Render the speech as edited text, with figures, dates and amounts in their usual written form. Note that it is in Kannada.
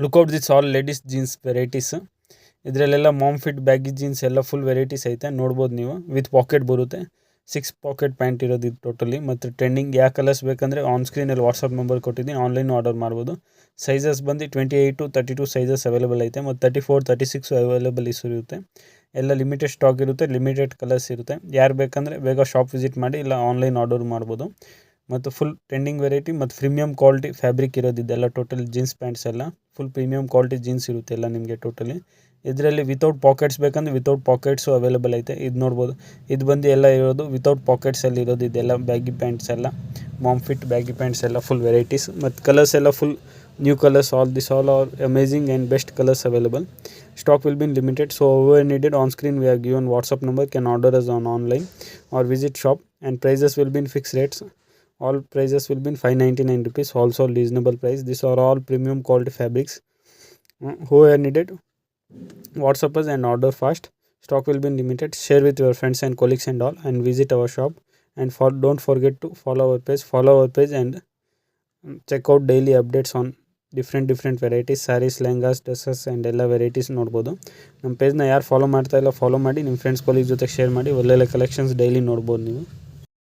Lookout this all ladies jeans varieties. ಇದರಲ್ಲೆಲ್ಲ ಮಾಮ್ ಫಿಟ್ ಬ್ಯಾಗಿ ಜೀನ್ಸ್ ಎಲ್ಲ ಫುಲ್ ವೆರೈಟೀಸ್ ಐತೆ, ನೋಡ್ಬೋದು ನೀವು. ವಿತ್ ಪಾಕೆಟ್ ಬರುತ್ತೆ, 6 ಪಾಕೆಟ್ ಪ್ಯಾಂಟ್ ಇರೋದು ಇದು ಟೋಟಲಿ. ಮತ್ತು ಟ್ರೆಂಡಿಂಗ್ ಯಾವ ಕಲರ್ಸ್ ಬೇಕಂದರೆ ಆನ್ ಸ್ಕ್ರೀನಲ್ಲಿ ವಾಟ್ಸಪ್ ನಂಬರ್ ಕೊಟ್ಟಿದ್ದೀನಿ, ಆನ್ಲೈನ್ ಆರ್ಡರ್ ಮಾಡ್ಬೋದು. ಸೈಜಸ್ ಬಂದು 28 to 32 ಸೈಜಸ್ ಅವೈಲೇಬಲ್ ಐತೆ, ಮತ್ತು 34, 36 ಅವೈಲೇಬಲ್ ಇರುತ್ತೆ. ಎಲ್ಲ ಲಿಮಿಟೆಡ್ ಸ್ಟಾಕ್ ಇರುತ್ತೆ, ಲಿಮಿಟೆಡ್ ಕಲರ್ಸ್ ಇರುತ್ತೆ. ಯಾರು ಬೇಕಂದರೆ ಬೇಗ ಶಾಪ್ ವಿಸಿಟ್ ಮಾಡಿ, ಇಲ್ಲ ಆನ್ಲೈನ್ ಆರ್ಡರ್ ಮಾಡ್ಬೋದು. ಮತ್ತು ಫುಲ್ ಟ್ರೆಂಡಿಂಗ್ ವೆರೈಟಿ ಮತ್ತು ಪ್ರೀಮಿಯಮ್ ಕ್ವಾಲಿಟಿ ಫ್ಯಾಬ್ರಿಕ್ ಇರೋದಿದ್ದೆಲ್ಲ ಟೋಟಲ್ ಜೀನ್ಸ್ ಪ್ಯಾಂಟ್ಸ್ ಎಲ್ಲ ಫುಲ್ ಪ್ರೀಮಿಯಮ್ ಕ್ವಾಲಿಟಿ ಜೀನ್ಸ್ ಇರುತ್ತೆ ಎಲ್ಲ ನಿಮಗೆ ಟೋಟಲಿ. ಇದರಲ್ಲಿ ವಿತೌಟ್ ಪಾಕೆಟ್ಸ್ ಬೇಕಂದ್ರೆ ವಿತೌಟ್ ಪಾಕೆಟ್ಸು ಅವೈಲೇಬಲ್ ಐತೆ. ಇದು ನೋಡ್ಬೋದು, ಇದು ಬಂದು ಎಲ್ಲ ಇರೋದು ವಿತೌಟ್ ಪಾಕೆಟ್ಸಲ್ಲಿ ಇರೋದು. ಇದೆಲ್ಲ ಬ್ಯಾಗಿ ಪ್ಯಾಂಟ್ಸ್ ಎಲ್ಲ ಮಾಮ್ ಫಿಟ್ ಬ್ಯಾಗಿ ಪ್ಯಾಂಟ್ಸ್ ಎಲ್ಲ ಫುಲ್ ವೆರೈಟೀಸ್. ಮತ್ತು ಕಲರ್ಸ್ ಎಲ್ಲ full new colours. All are amazing and best colours available. Stock will be limited, so whoever needed, on screen we are given WhatsApp number, can order us on online or visit shop, and prices will be in fixed rates. All prices will be in 599 rupees, also reasonable price. These are all premium quality fabrics. Whoever needed, WhatsApp us and order fast. Stock will be limited. Share with your friends and colleagues and all, and visit our shop. And don't forget to follow our page and check out daily updates on different varieties, sarees, lehengas, dresses and ಎಲ್ಲ ವೆರೈಟೀಸ್ ನೋಡ್ಬೋದು. ನಮ್ಮ ಪೇಜ್ನ ಯಾರು ಫಾಲೋ ಮಾಡ್ತಾ ಇಲ್ಲ, ಫಾಲೋ ಮಾಡಿ. ನಿಮ್ಮ ಫ್ರೆಂಡ್ಸ್ ಕೊಲೀಗ್ ಜೊತೆ ಶೇರ್ ಮಾಡಿ. ಒಳ್ಳೊಳ್ಳೆ ಕಲೆಕ್ಷನ್ಸ್ ಡೈಲಿ ನೋಡ್ಬೋದು ನೀವು.